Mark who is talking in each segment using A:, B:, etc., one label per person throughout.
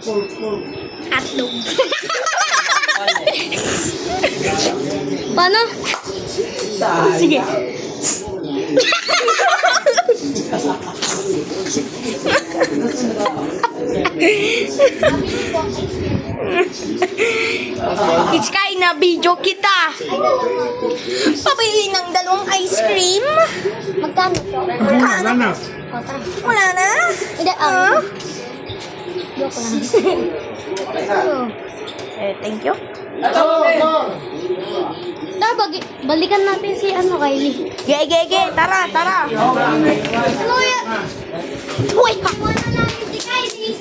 A: Atlog. Paano? Sige. Iskay na video kita. Pabili ng 2 ice cream.
B: Magkano to?
C: Wala na.
A: Wala na?
B: Hindi, joke lang.
A: Thank you.
B: Balikan natin si Kylie.
A: Ge. Tara.
B: Ano yan?
A: Uy!
B: Wala natin si Kylie.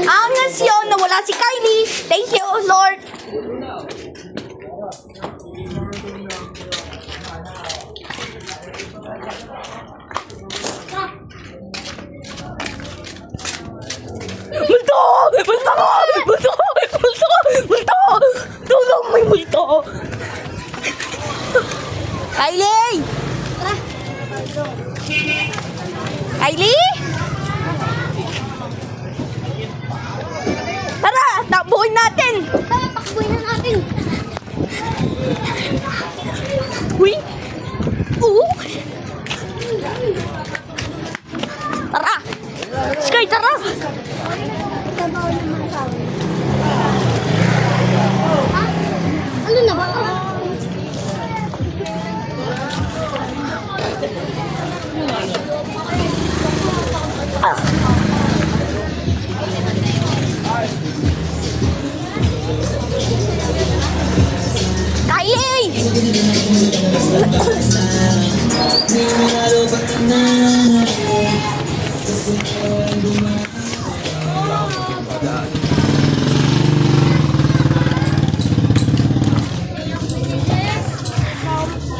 A: Ang nasyon na wala si Kylie. Thank you, Lord. Multo! Tulong, may multo! Kylie! Kylie? Tara, takbuhin natin!
B: Tara, takbuhin na natin.
A: Uy! Tara! Sky, tara!
B: Trabaho naman sa amin. Ha? Ano na ba?
A: Kylie!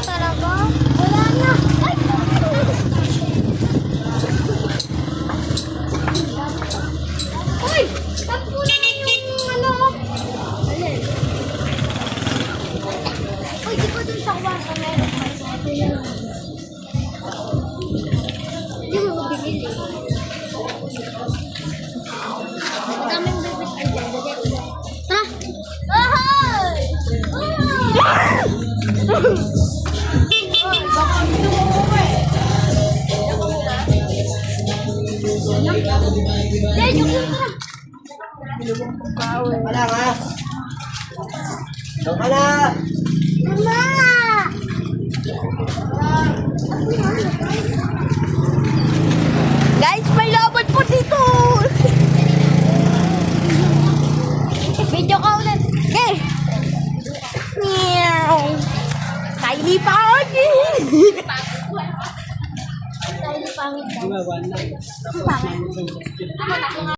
B: Talaga? Wala na. Ay! Uy! Takbo na yung ano. Alin? Uy, di ko dun sa kwarto meron. Hindi mo mabigil eh. Daming bibis ay dyan. Ha? Ahay!
C: Wala nga. Wala.
B: Mama!
A: Guys, may laban po dito!
B: Video ka ulit.
A: Okay! Meow! Kylie pa ako!
B: Dahil pangit daw.
C: Wala.
B: Pangit.